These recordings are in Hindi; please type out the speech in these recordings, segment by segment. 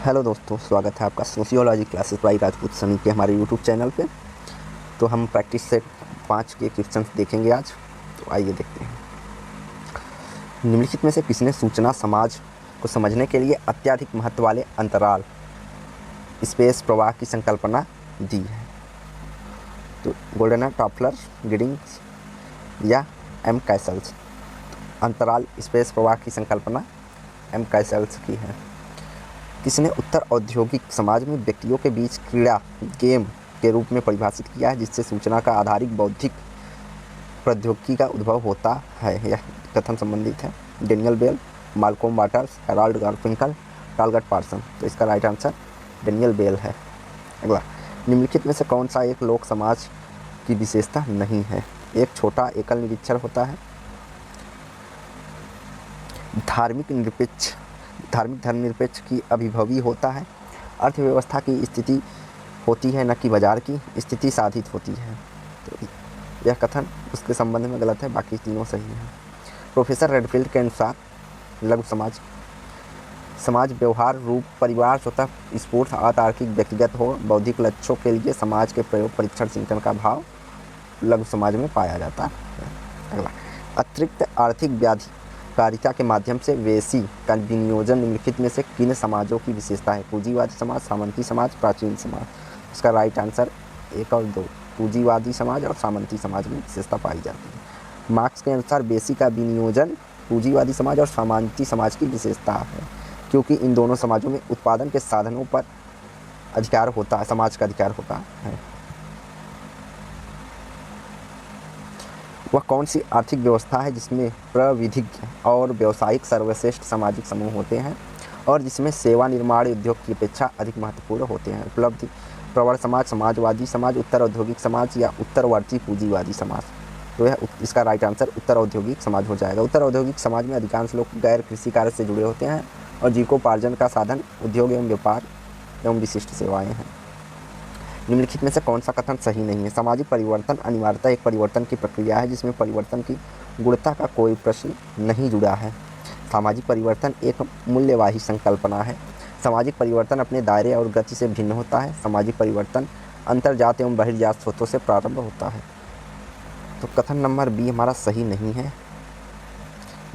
हेलो दोस्तों, स्वागत है आपका sociology classes by Rajput Sunny के हमारे यूट्यूब चैनल पे। तो हम प्रैक्टिस सेट 5 के क्वेश्चंस देखेंगे आज। तो आइए देखते हैं। निम्नलिखित में से किसने सूचना समाज को समझने के लिए अत्यधिक महत्व वाले अंतराल स्पेस प्रवाह की संकल्पना दी है? तो गोल्डनर, टॉपलर, गिडिंग्स या एम कैसल्स? अंतराल स्पेस प्रवाह की संकल्पना एम कैसल्स की है। किसने उत्तर औद्योगिक समाज में व्यक्तियों के बीच क्रीड़ा गेम के रूप में परिभाषित किया है, जिससे सूचना का आधारित बौद्धिक प्रौद्योगिकी का उद्भव होता है? यह कथन संबंधित है Daniel Bell, Malcolm Waters, Harold Garfinkel, Talcott Parson. तो इसका राइट आंसर डेनियल बेल है। अगला, निम्नलिखित में से कौन सा एक लोक समाज की विशेषता नहीं है? एक छोटा एकल निरीक्षर होता है, धार्मिक धर्मनिरपेक्ष की अभिभवी होता है, अर्थव्यवस्था की स्थिति होती है न कि बाजार की स्थिति साधित होती है। तो यह कथन उसके संबंध में गलत है, बाकी तीनों सही हैं। प्रोफेसर रेडफील्ड के अनुसार लघु समाज व्यवहार रूप परिवार स्वतः स्फूर्त अतार्किक व्यक्तिगत हो बौद्धिक लक्ष्यों के लिए समाज के प्रयोग परीक्षण चिंतन का भाव लघु समाज में पाया जाता है। अगला, अतिरिक्त आर्थिक व्याधिकारिता के माध्यम से वेशी का विनियोजन निम्नलिखित में से किन समाजों की विशेषता है? पूंजीवादी समाज, सामंती समाज, प्राचीन समाज। इसका राइट आंसर 1 और 2, पूंजीवादी समाज और सामंती समाज में विशेषता पाई जाती है। मार्क्स के अनुसार वेशी का विनियोजन पूंजीवादी समाज और सामंती समाज की विशेषता है, क्योंकि इन दोनों समाजों में उत्पादन के साधनों पर अधिकार होता है, समाज का अधिकार होता है। वह कौन सी आर्थिक व्यवस्था है जिसमें प्रविधिज्ञ और व्यावसायिक सर्वश्रेष्ठ सामाजिक समूह होते हैं और जिसमें सेवा निर्माण उद्योग की अपेक्षा अधिक महत्वपूर्ण होते हैं? उपलब्धि प्रवण समाज, समाजवादी समाज, उत्तर औद्योगिक समाज या उत्तरवर्ती पूंजीवादी समाज? तो यह इसका राइट आंसर उत्तर औद्योगिक समाज हो जाएगा। उत्तर औद्योगिक समाज में अधिकांश लोग गैर कृषि कार्य से जुड़े होते हैं और जीविकोपार्जन का साधन उद्योग एवं व्यापार एवं विशिष्ट सेवाएँ हैं। निम्नलिखित में से कौन सा कथन सही नहीं है? सामाजिक परिवर्तन अनिवार्यतः एक परिवर्तन की प्रक्रिया है जिसमें परिवर्तन की गुणता का कोई प्रश्न नहीं जुड़ा है। सामाजिक परिवर्तन एक मूल्यवाही संकल्पना है। सामाजिक परिवर्तन अपने दायरे और गति से भिन्न होता है। सामाजिक परिवर्तन अंतर्जात एवं बहिर्जात स्रोतों से प्रारंभ होता है। तो कथन नंबर बी हमारा सही नहीं है।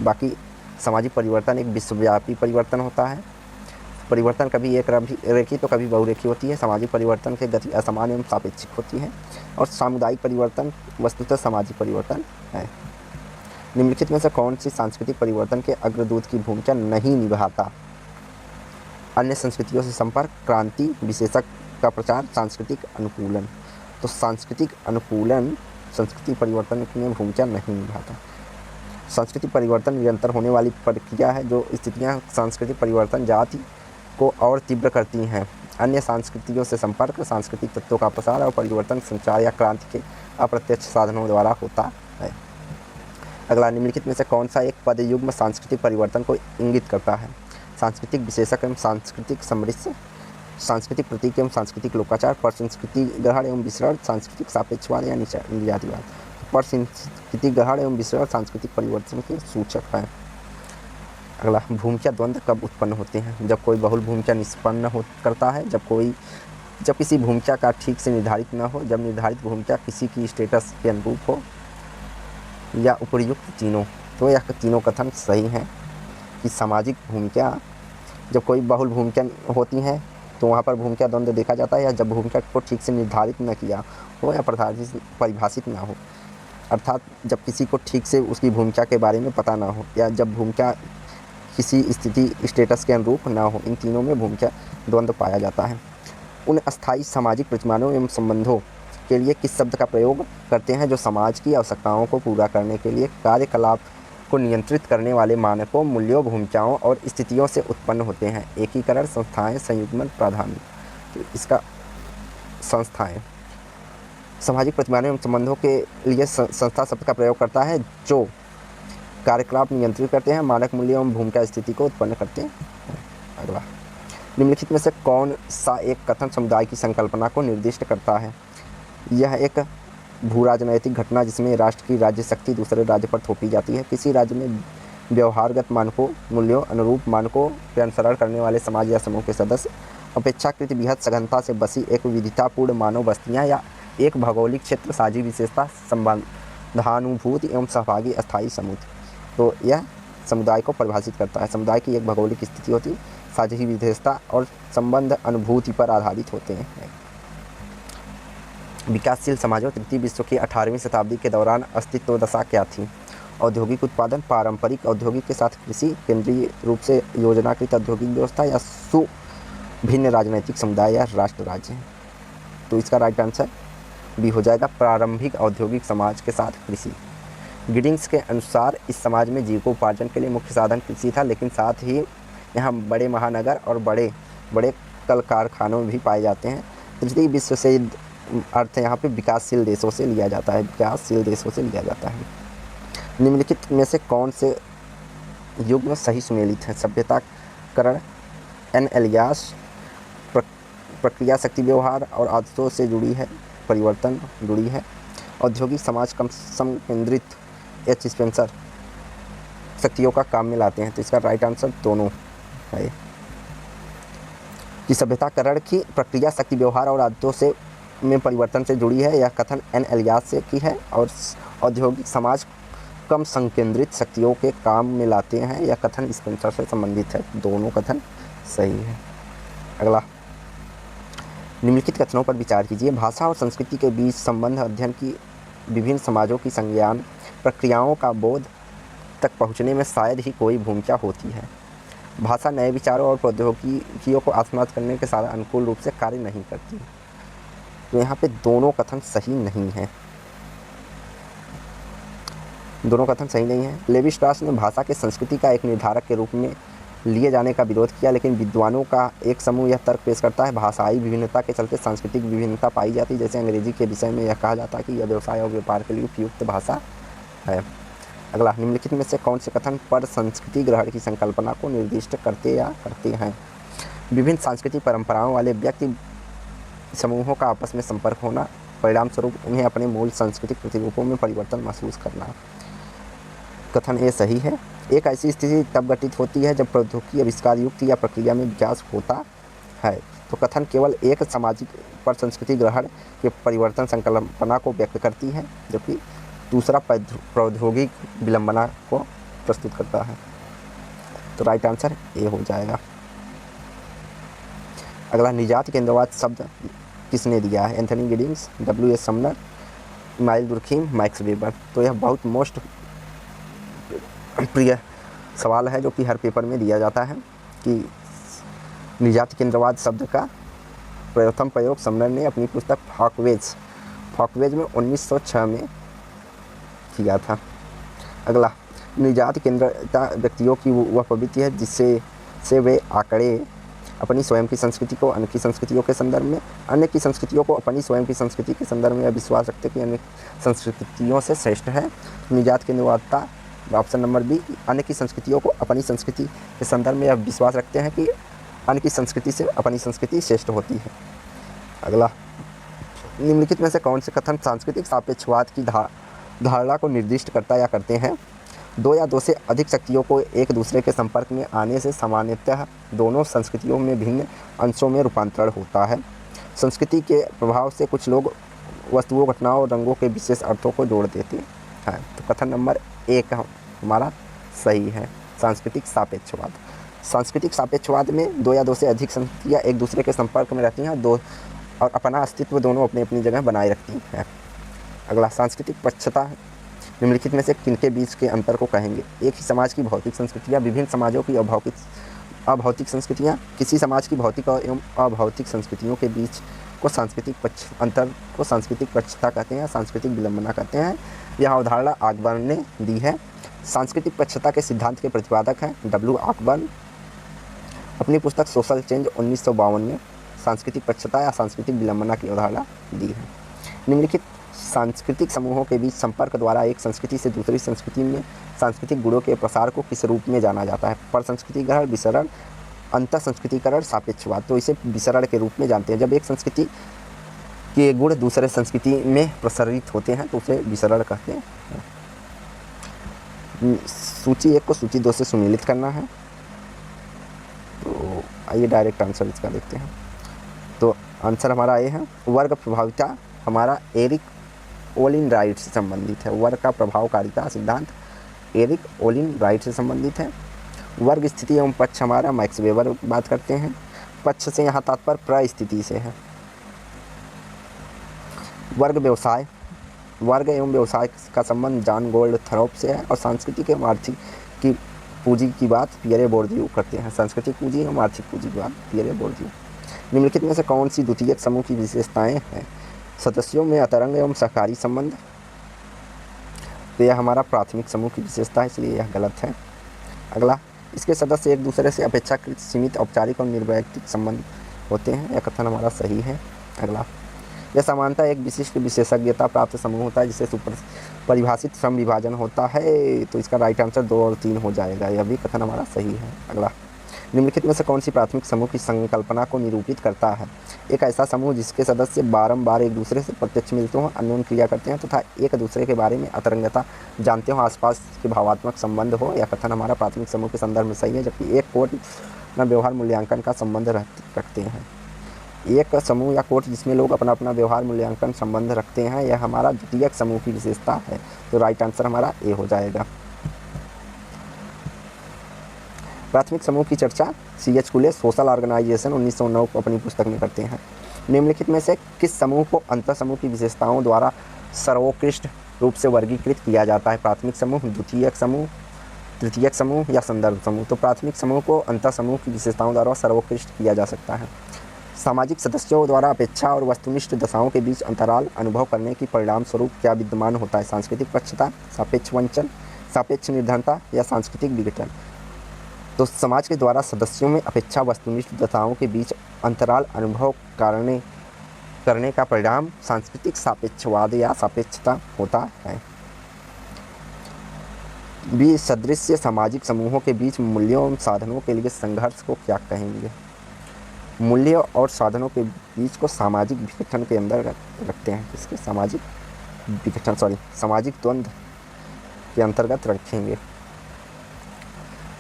बाकी सामाजिक परिवर्तन एक विश्वव्यापी परिवर्तन होता है। परिवर्तन कभी एक रेखी तो कभी बहुरेखी होती है। सामाजिक परिवर्तन की गति असमान एवं सापेक्षिक होती है और सामुदायिक परिवर्तन वस्तुतः सामाजिक परिवर्तन है। निम्नलिखित में से कौन सी सांस्कृतिक परिवर्तन के अग्रदूत की भूमिका नहीं निभाता? अन्य संस्कृतियों से संपर्क, क्रांति, विशेषक का प्रचार, सांस्कृतिक अनुकूलन। तो सांस्कृतिक अनुकूलन संस्कृति परिवर्तन में भूमिका नहीं निभाता। सांस्कृतिक परिवर्तन निरंतर होने वाली प्रक्रिया है। जो स्थितियाँ सांस्कृतिक परिवर्तन जाति को और तीव्र करती हैं, अन्य संस्कृतियों से संपर्क, सांस्कृतिक तत्वों का प्रसार और परिवर्तन संचार या क्रांति के अप्रत्यक्ष साधनों द्वारा होता है। अगला, निम्नलिखित में से कौन सा एक पदयुग्म सांस्कृतिक परिवर्तन को इंगित करता है? सांस्कृतिक विशेषक एवं सांस्कृतिक समृद्धि, सांस्कृतिक प्रतीक एवं सांस्कृतिक लोकाचार, परसंस्कृति ग्रहण एवं विसरण, सांस्कृतिक सापेक्षवाद या निर्यातिवाद। परसंस्कृति ग्रहण एवं विसरण सांस्कृतिक परिवर्तन के सूचक है। अगला, भूमिका द्वंद्व कब उत्पन्न होते हैं? जब कोई बहुल भूमिका निष्पन्न करता है, जब किसी भूमिका का ठीक से निर्धारित न हो, जब निर्धारित भूमिका किसी की स्टेटस के अनुरूप हो, या उपयुक्त तीनों। तो यह तीनों कथन सही हैं कि सामाजिक भूमिका, जब कोई बहुल भूमिका होती हैं तो वहाँ पर भूमिका द्वंद्व देखा जाता है, या जब भूमिका को ठीक से निर्धारित न किया हो या परिभाषित ना हो, अर्थात जब किसी को ठीक से उसकी भूमिका के बारे में पता ना हो, या जब भूमिका किसी स्थिति स्टेटस के अनुरूप ना हो। इन तीनों में भूमिका द्वंद्व पाया जाता है। उन अस्थायी सामाजिक प्रतिमानों एवं संबंधों के लिए किस शब्द का प्रयोग करते हैं जो समाज की आवश्यकताओं को पूरा करने के लिए कार्यकलाप को नियंत्रित करने वाले मानकों, मूल्यों, भूमिकाओं और स्थितियों से उत्पन्न होते हैं? एकीकरण, संस्थाएं, संयुग्मन, प्राधान्य। तो इसका संस्थाएं सामाजिक प्रतिमानों एवं संबंधों के लिए संस्था शब्द का प्रयोग करता है जो कार्यकलाप नियंत्रित करते हैं, मानक मूल्य एवं भूमिका स्थिति को उत्पन्न करते हैं। अगला, निम्नलिखित में से कौन सा एक कथन समुदाय की संकल्पना को निर्दिष्ट करता है? यह एक भू राजनैतिक घटना जिसमें राष्ट्र की राज्य शक्ति दूसरे राज्य पर थोपी जाती है। किसी राज्य में व्यवहारगत मानकों, मूल्यों, अनुरूप मानकों के अनुसरण करने वाले समाज या समूह के सदस्य, अपेक्षाकृत बृहद सघनता से बसी एक विविधतापूर्ण मानव बस्तियाँ या एक भौगोलिक क्षेत्र, साझी विशेषता, संबंधानुभूति एवं सहभागी अस्थायी समूह। तो यह समुदाय को परिभाषित करता है। समुदाय की एक भौगोलिक स्थिति होती, साझी विशेषता और संबंध अनुभूति पर आधारित होते हैं। विकासशील समाजों तृतीय विश्व की 18वीं शताब्दी के दौरान अस्तित्व दशा क्या थी? औद्योगिक उत्पादन, पारंपरिक औद्योगिक के साथ कृषि, केंद्रीय रूप से योजनाकृत औद्योगिक व्यवस्था या सुभिन्न राजनीतिक समुदाय या राष्ट्र राज्य। तो इसका राइट आंसर भी हो जाएगा प्रारंभिक औद्योगिक समाज के साथ कृषि। गिडिंग्स के अनुसार इस समाज में जीविकोपार्जन के लिए मुख्य साधन कृषि था, लेकिन साथ ही यहाँ बड़े महानगर और बड़े बड़े कल कारखानों भी पाए जाते हैं। तृतीय विश्व से अर्थ यहाँ पे विकासशील देशों से लिया जाता है, विकासशील देशों से लिया जाता है। निम्नलिखित में से कौन से युग में सही सुमेलित है? सभ्यताकरण, एन एलियास, प्रक्रिया शक्ति व्यवहार और आदतों से जुड़ी है, परिवर्तन जुड़ी है, औद्योगिक समाज कम संकेंद्रित, एच स्पेंसर, शक्तियों का काम में लाते हैं। तो इसका राइट आंसर दोनों है कि सभ्यताकरण की प्रक्रिया शक्ति व्यवहार और आदतों से में परिवर्तन से जुड़ी है, यह कथन एन एलियास से की है, और औद्योगिक समाज कम संकेंद्रित, शक्तियों के काम में लाते हैं, यह कथन स्पेंसर से संबंधित है। दोनों कथन सही है। अगला, निम्नलिखित कथनों पर विचार कीजिए। भाषा और संस्कृति के बीच संबंध अध्ययन की विभिन्न समाजों की संज्ञान प्रक्रियाओं का बोध तक पहुँचने में शायद ही कोई भूमिका होती है। भाषा नए विचारों और प्रौद्योगिकियों को आत्मसात करने के साथ अनुकूल रूप से कार्य नहीं करती। तो यहाँ पे दोनों कथन सही नहीं है, दोनों कथन सही नहीं है। लेवी स्ट्रास ने भाषा के संस्कृति का एक निर्धारक के रूप में लिए जाने का विरोध किया, लेकिन विद्वानों का एक समूह यह तर्क पेश करता है भाषाई विभिन्नता के चलते सांस्कृतिक विभिन्नता पाई जाती है। जैसे अंग्रेजी के विषय में यह कहा जाता है कि यह व्यवसाय और व्यापार के लिए उपयुक्त भाषा है। अगला, निम्नलिखित में से कौन से कथन पर संस्कृति ग्रहण की संकल्पना को निर्दिष्ट करते या करते हैं? विभिन्न सांस्कृतिक परंपराओं वाले व्यक्ति समूहों का आपस में संपर्क होना, परिणाम स्वरूप उन्हें अपने मूल सांस्कृतिक प्रतिरूपों में परिवर्तन महसूस करना। कथन ए सही है। एक ऐसी स्थिति तब घटित होती है जब प्रौद्योगिकी आविष्कार युक्त या प्रक्रिया में विकास होता है। तो कथन केवल एक सामाजिक पर संस्कृति ग्रहण के परिवर्तन संकल्पना को व्यक्त करती है, जबकि दूसरा प्रौद्योगिक विलंबना को प्रस्तुत करता है। तो राइट आंसर ए हो जाएगा। अगला, निजात केंद्रवाद शब्द किसने दिया है? Anthony Giddings, W.S. Sumner, email Durkheim, max weber. तो यह बहुत मोस्ट प्रिय सवाल है जो कि हर पेपर में दिया जाता है कि निजात केंद्रवाद शब्द का प्रथम प्रयोग समनर ने अपनी पुस्तक फॉकवेज में 1906 में किया था। अगला, निजात केंद्रता व्यक्तियों की वह प्रवृत्ति है जिससे वे आंकड़े अपनी स्वयं की संस्कृति को अन्य की संस्कृतियों के संदर्भ में, अन्य की संस्कृतियों को अपनी स्वयं की संस्कृति के संदर्भ में विश्वास रखते कि अन्य संस्कृतियों से श्रेष्ठ है। निजात केंद्रवादिता, ऑप्शन नंबर बी, अन्य की संस्कृतियों को अपनी संस्कृति के संदर्भ में यह विश्वास रखते हैं कि अन्य की संस्कृति से अपनी संस्कृति श्रेष्ठ होती है। अगला, निम्नलिखित में से कौन से कथन सांस्कृतिक सापेक्षवाद की धारणा को निर्दिष्ट करता या करते हैं? दो या दो से अधिक शक्तियों को एक दूसरे के संपर्क में आने से सामान्यतः दोनों संस्कृतियों में भिन्न अंशों में रूपांतरण होता है। संस्कृति के प्रभाव से कुछ लोग वस्तुओं, घटनाओं और रंगों के विशेष अर्थों को जोड़ देते हैं। तो कथन नंबर एक हमारा सही है, सांस्कृतिक सापेक्षवाद। सांस्कृतिक सापेक्षवाद में दो या दो से अधिक संस्कृतियाँ एक दूसरे के संपर्क में रहती हैं और अपना अस्तित्व दोनों अपनी अपनी जगह बनाए रखती हैं। अगला, सांस्कृतिक पक्षता निम्नलिखित में से किनके बीच के अंतर को कहेंगे? एक ही समाज की भौतिक संस्कृतियाँ, विभिन्न समाजों की अभौतिक संस्कृतियाँ, किसी समाज की भौतिक एवं अभौतिक संस्कृतियों के बीच को सांस्कृतिक अंतर को सांस्कृतिक पक्षता कहते हैं, सांस्कृतिक विलंबना कहते हैं। यह अवधारणा ऑकबर्न ने दी है। सांस्कृतिक पक्षता के सिद्धांत के प्रतिपादक हैं W. ऑकबर्न। अपनी पुस्तक सोशल चेंज 1952 में सांस्कृतिक पक्षता या सांस्कृतिक विलंबना की अवधारणा दी है। निम्नलिखित सांस्कृतिक समूहों के बीच संपर्क द्वारा एक संस्कृति से दूसरी संस्कृति में सांस्कृतिक गुणों के प्रसार को किस रूप में जाना जाता है? पर संस्कृतिकरण, विसरण, अंतर संस्कृतिकरण, सापेक्षवाद। तो इसे विसरण के रूप में जानते हैं। जब एक संस्कृति के गुण दूसरे संस्कृति में प्रसारित होते हैं तो उसे विसरण कहते हैं। सूची 1 को सूची 2 से सुमेलित करना है। तो आइए डायरेक्ट आंसर इसका देखते हैं। तो आंसर हमारा ये है, वर्ग प्रभाविता हमारा एरिक ओलिन राइट से संबंधित है। वर्ग का प्रभावकारिता सिद्धांत एरिक ओलिन राइट से संबंधित है। वर्ग स्थिति एवं पक्ष हमारा मैक्स वेबर बात करते हैं। पक्ष से यहाँ तात्पर्य प्रस्थिति से है। वर्ग व्यवसाय, वर्ग एवं व्यवसाय का संबंध जॉन गोल्डथरॉप से है। और सांस्कृतिक एवं आर्थिक की पूंजी की बात पियरे बोर्दियू करते हैं। सांस्कृतिक पूंजी एवं आर्थिक पूंजी की बात पियरे बोर्दियू। निम्नलिखित में से कौन सी द्वितीयक समूह की विशेषताएं हैं? सदस्यों में अंतरंग एवं सहकारी संबंध। तो यह हमारा प्राथमिक समूह की विशेषता है, इसलिए यह गलत है। अगला, इसके सदस्य एक दूसरे से अपेक्षाकृत सीमित औपचारिक और निर्वैयक्तिक संबंध होते हैं। यह कथन हमारा सही है। अगला, यह समानता एक विशिष्ट विशेषज्ञता प्राप्त समूह होता है जिसे सुपर परिभाषित सम विभाजन होता है। तो इसका राइट आंसर 2 और 3 हो जाएगा। यह भी कथन हमारा सही है। अगला, निम्नलिखित में से कौन सी प्राथमिक समूह की संकल्पना को निरूपित करता है? एक ऐसा समूह जिसके सदस्य बारंबार एक दूसरे से प्रत्यक्ष मिलते हों, अन्योन्य क्रिया करते हैं तथा एक दूसरे के बारे में अंतरंगता जानते हों, आसपास के भावात्मक संबंध हो। यह कथन हमारा प्राथमिक समूह के संदर्भ में सही है। जबकि एक कोट अपना व्यवहार मूल्यांकन का संबंध रखते हैं। एक समूह या कोट जिसमें लोग अपना अपना व्यवहार मूल्यांकन संबंध रखते हैं, यह हमारा द्वितीयक समूह की विशेषता है। तो राइट आंसर हमारा ए हो जाएगा। प्राथमिक समूह की चर्चा C.H. कुले सोशल ऑर्गेनाइजेशन 1909 को अपनी पुस्तक में करते हैं। निम्नलिखित में से किस समूह को अंतर समूह की विशेषताओं द्वारा सर्वोत्कृष्ट रूप से वर्गीकृत किया जाता है? प्राथमिक समूह, द्वितीयक समूह, तृतीयक समूह या संदर्भ समूह? तो प्राथमिक समूह को अंतर समूह की विशेषताओं द्वारा सर्वोत्कृष्ट किया जा सकता है। सामाजिक सदस्यों द्वारा अपेक्षा और वस्तुनिष्ठ दशाओं के बीच अंतराल अनुभव करने की परिणाम स्वरूप क्या विद्यमान होता है? सांस्कृतिक पक्षता, सापेक्ष वंचन, सापेक्ष निर्धनता या सांस्कृतिक विघटन? तो समाज के द्वारा सदस्यों में अपेक्षा वस्तुनिष्ठ दशाओं के बीच अंतराल अनुभव करने का परिणाम सांस्कृतिक सापेक्षवाद या सापेक्षता होता है। भी सदृश्य सामाजिक समूहों के बीच मूल्यों और साधनों के लिए संघर्ष को क्या कहेंगे? मूल्य और साधनों के बीच को सामाजिक विघटन के अंदर रखते हैं। इसके सामाजिक द्वंद्व के अंतर्गत रखेंगे।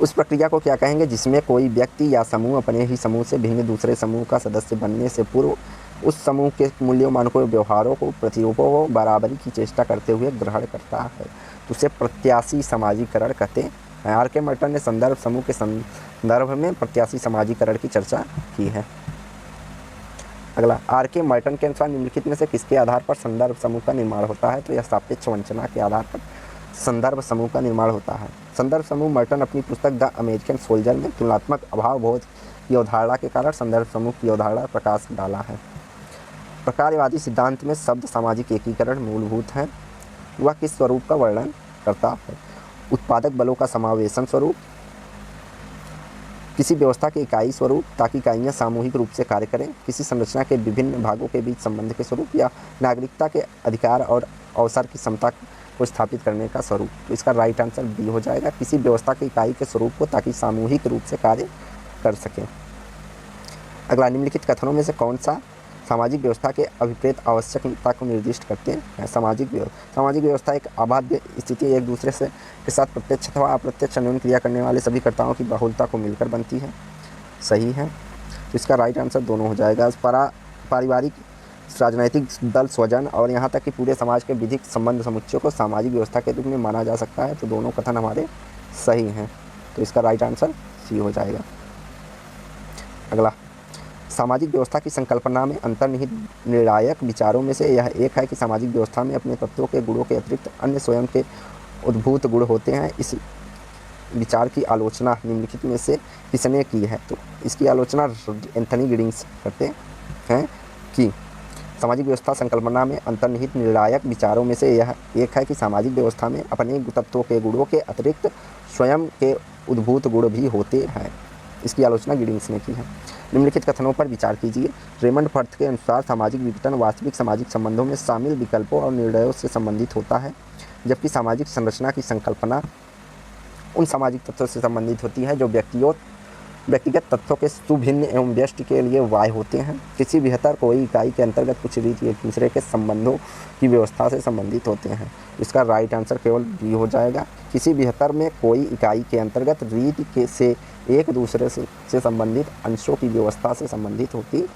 उस प्रक्रिया को क्या कहेंगे जिसमें कोई व्यक्ति या समूह अपने ही समूह से भिन्न दूसरे समूह का सदस्य बनने से पूर्व उस समूह के मूल्यों, मानकों, व्यवहारों को, प्रतिरूपों को बराबरी की चेष्टा करते हुए ग्रहण करता है? तो उसे प्रत्याशी समाजीकरण कहते हैं। आर के मर्टन ने संदर्भ समूह के संदर्भ में प्रत्याशी समाजीकरण की चर्चा की है। अगला, आर के मर्टन के अनुसार निम्नलिखित में से किसके आधार पर संदर्भ समूह का निर्माण होता है? तो यह सापेक्ष वंचना के आधार पर संदर्भ समूह का निर्माण होता है। संदर्भ समूह मर्टन अपनी पुस्तक द अमेरिकन सोल्जर में तुलनात्मक अभाव बोध की अवधारणा के कारण संदर्भ समूह की अवधारणा प्रकाश डाला है। प्रकारवादी सिद्धांत में शब्द सामाजिक एकीकरण मूलभूत है। वह किस स्वरूप का वर्णन करता है? उत्पादक बलों का समावेशन स्वरूप, किसी व्यवस्था के इकाई स्वरूप ताकि इकाइयाँ सामूहिक रूप से कार्य करें, किसी संरचना के विभिन्न भागों के बीच संबंध के स्वरूप, या नागरिकता के अधिकार और अवसर की क्षमता को स्थापित करने का स्वरूप? तो इसका राइट आंसर बी हो जाएगा, किसी व्यवस्था की इकाई के स्वरूप को ताकि सामूहिक रूप से कार्य कर सकें। अगला, निम्नलिखित कथनों में से कौन सा सामाजिक व्यवस्था के अभिप्रेत आवश्यकता को निर्दिष्ट करते हैं? सामाजिक व्यवस्था एक अबाध्य स्थिति, एक दूसरे से के साथ प्रत्यक्ष अथवा अप्रत्यक्ष अन्योन्य क्रिया करने वाले सभी कर्ताओं की बहुलता को मिलकर बनती है। सही है। तो इसका राइट आंसर दोनों हो जाएगा। पारिवारिक, राजनैतिक दल, स्वजन और यहाँ तक कि पूरे समाज के विधिक संबंध समुच्चयों को सामाजिक व्यवस्था के रूप में माना जा सकता है। तो दोनों कथन हमारे सही हैं। तो इसका राइट आंसर सी हो जाएगा। अगला, सामाजिक व्यवस्था की संकल्पना में अंतर्निहित निर्णायक विचारों में से यह एक है कि सामाजिक व्यवस्था में अपने तत्वों के गुणों के अतिरिक्त अन्य स्वयं के उद्भूत गुण होते हैं। इस विचार की आलोचना निम्नलिखित में से किसने की है? तो इसकी आलोचना एंथनी गिडिंग्स करते हैं कि सामाजिक व्यवस्था संकल्पना में अंतर्निहित निर्णायक विचारों में से यह एक है कि सामाजिक व्यवस्था में अपने तत्वों के गुणों के अतिरिक्त स्वयं के उद्भूत गुण भी होते हैं। इसकी आलोचना गिडिंग्स ने की है। निम्नलिखित कथनों पर विचार कीजिए। रेमंड फर्थ के अनुसार सामाजिक विघटन वास्तविक सामाजिक संबंधों में शामिल विकल्पों और निर्णयों से संबंधित होता है, जबकि सामाजिक संरचना की संकल्पना उन सामाजिक तत्वों से संबंधित होती है जो व्यक्तियों व्यक्तिगत तथ्यों के सुभिन्न एवं व्यष्टि के लिए वाय होते हैं। किसी बेहतर कोई इकाई के अंतर्गत कुछ रीति एक दूसरे के संबंधों की व्यवस्था से संबंधित होते हैं। इसका राइट आंसर केवल बी हो जाएगा। किसी बेहतर में कोई इकाई के अंतर्गत रीति के से एक दूसरे से संबंधित अंशों की व्यवस्था से संबंधित होती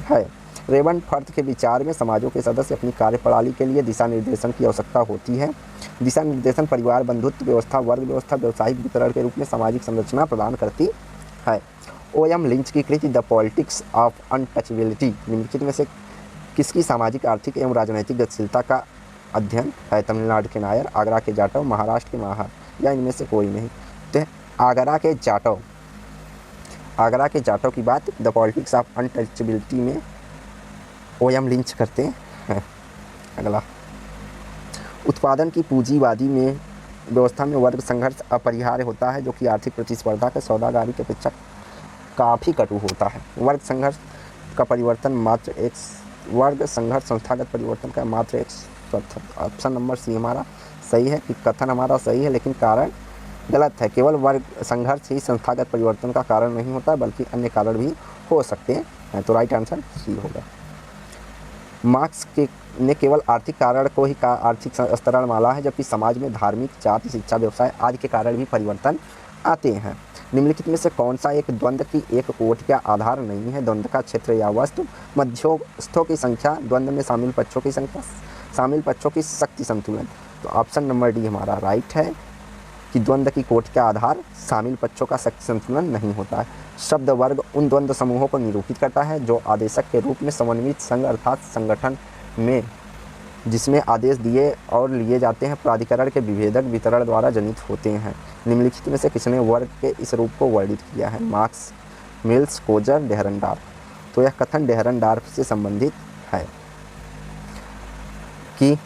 है। रेवंड फर्थ के विचार में समाजों के सदस्य अपनी कार्यप्रणाली के लिए दिशा निर्देशन की आवश्यकता होती है। दिशा निर्देशन परिवार, बंधुत्व व्यवस्था, वर्ग व्यवस्था, व्यावसायिक वितरण के रूप में सामाजिक संरचना प्रदान करती है। O.M. लिंच की कृति द पॉलिटिक्स ऑफ अनटचेबिलिटी निम्नलिखित में से किसकी सामाजिक, आर्थिक एवं राजनैतिक गतिशीलता का अध्ययन है? तमिलनाडु के नायर, आगरा के जाटव, महाराष्ट्र के माहर, या इनमें से कोई नहीं? तो आगरा के जाटव। आगरा के जाटव की बात द पॉलिटिक्स ऑफ अनटचेबिलिटी में O.M. लिंच करते हैं। अगला, उत्पादन की पूंजीवादी में व्यवस्था में वर्ग संघर्ष अपरिहार्य होता है, जो कि आर्थिक प्रतिस्पर्धा के सौदागारी की अपेक्षा काफ़ी कटु होता है। वर्ग संघर्ष का परिवर्तन मात्र एक वर्ग संघर्ष संस्थागत परिवर्तन का मात्र एक ऑप्शन नंबर सी हमारा सही है कि कथन हमारा सही है, लेकिन कारण गलत है। केवल वर्ग संघर्ष ही संस्थागत परिवर्तन का कारण नहीं होता, बल्कि अन्य कारण भी हो सकते हैं। तो राइट आंसर सी होगा। मार्क्स ने केवल आर्थिक कारण को ही आर्थिक स्तरण माना है, जबकि समाज में धार्मिक, जाति, शिक्षा, व्यवसाय आदि के कारण भी परिवर्तन आते हैं। निम्नलिखित में से कौन सा एक द्वंद्व की एक कोट का आधार नहीं है? द्वंद्व का क्षेत्र या वस्तु, मध्यस्थों की संख्या, द्वंद्व में शामिल पक्षों की संख्या, शामिल पक्षों की शक्ति संतुलन। तो ऑप्शन नंबर डी हमारा राइट है कि द्वंद्व की कोट का आधार शामिल पक्षों का शक्ति संतुलन नहीं होता है। शब्द वर्ग उन द्वंद्व समूहों को निरूपित करता है जो आदेशक के रूप में समन्वित संघ अर्थात संगठन में जिसमें आदेश दिए और लिए जाते हैं प्राधिकरण के विभेदक वितरण द्वारा जनित होते हैं। निम्नलिखित में से किसने वर्ग के इस रूप को वर्णित किया है? Marx, Mills, Coser, Dahrendorf. तो यह कथन डेहरनडार्फ से संबंधित है कि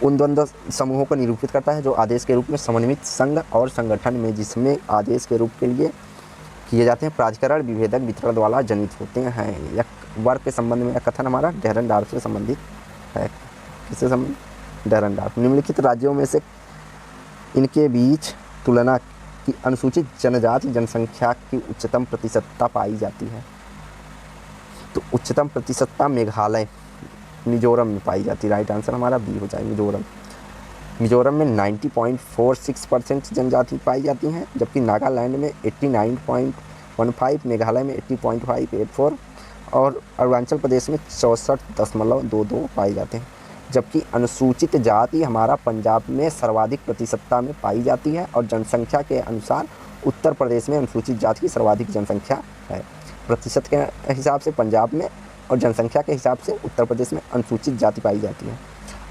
उन द्वंद्व समूहों को निरूपित करता है जो आदेश के रूप में समन्वित संघ और संगठन में जिसमें आदेश के रूप के लिए किए जाते हैं प्राधिकरण विभेदक वितरण द्वारा जनित होते हैं। यह वर्ग के संबंध में यह कथन हमारा डेहरनडार्फ से संबंधित है। किससे संबंधित? डेहरनडार्फ। निम्नलिखित राज्यों में से इनके बीच तुलना की अनुसूचित जनजाति जनसंख्या की उच्चतम प्रतिशतता पाई जाती है। तो उच्चतम प्रतिशतता मेघालय, मिजोरम में पाई जाती है। राइट आंसर हमारा बी हो जाए, मिजोरम। मिजोरम में 90.46% जनजाति पाई जाती हैं, जबकि नागालैंड में 89.15, मेघालय में 80.584 और अरुणाचल प्रदेश में 64.22 पाए जाते हैं। जबकि अनुसूचित जाति हमारा पंजाब में सर्वाधिक प्रतिशतता में पाई जाती है और जनसंख्या के अनुसार उत्तर प्रदेश में अनुसूचित जाति की सर्वाधिक जनसंख्या है। प्रतिशत के हिसाब से पंजाब में और जनसंख्या के हिसाब से उत्तर प्रदेश में अनुसूचित जाति पाई जाती है।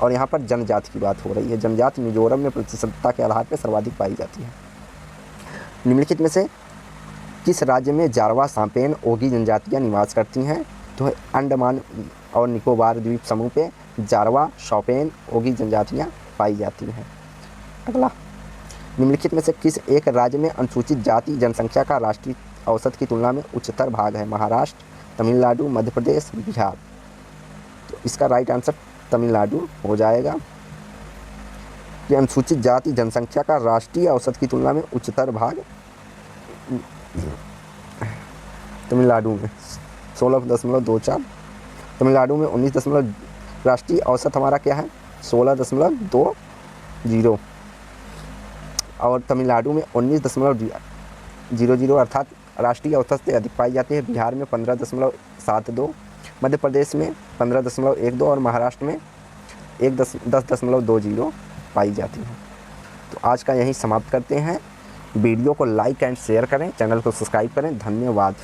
और यहाँ पर जनजाति की बात हो रही है। जनजाति मिजोरम में प्रतिशतता के आधार पर सर्वाधिक पाई जाती है। निम्नलिखित में से किस राज्य में जारवा, सांपेन, ओगी जनजातियाँ निवास करती हैं? तो अंडमान और निकोबार द्वीप समूह पे जारवा, शौपेन, ओगी जनजातियाँ पाई जाती हैं। अगला, निम्नलिखित में से किस एक राज्य में अनुसूचित जाति जनसंख्या का राष्ट्रीय औसत की तुलना में उच्चतर भाग है? महाराष्ट्र, तमिलनाडु, मध्य प्रदेश, बिहार। तो इसका राइट आंसर तमिलनाडु हो जाएगा कि अनुसूचित जाति जनसंख्या का राष्ट्रीय औसत की तुलना में उच्चतर भाग तमिलनाडु में 16.24, तमिलनाडु में 19 राष्ट्रीय औसत हमारा क्या है 16.20 और तमिलनाडु में 19.00 अर्थात राष्ट्रीय औसत से अधिक पाई जाती है। बिहार में 15.72, मध्य प्रदेश में 15.12 और महाराष्ट्र में 10.20 पाई जाती है। तो आज का यहीं समाप्त करते हैं। वीडियो को लाइक एंड शेयर करें, चैनल को सब्सक्राइब करें। धन्यवाद।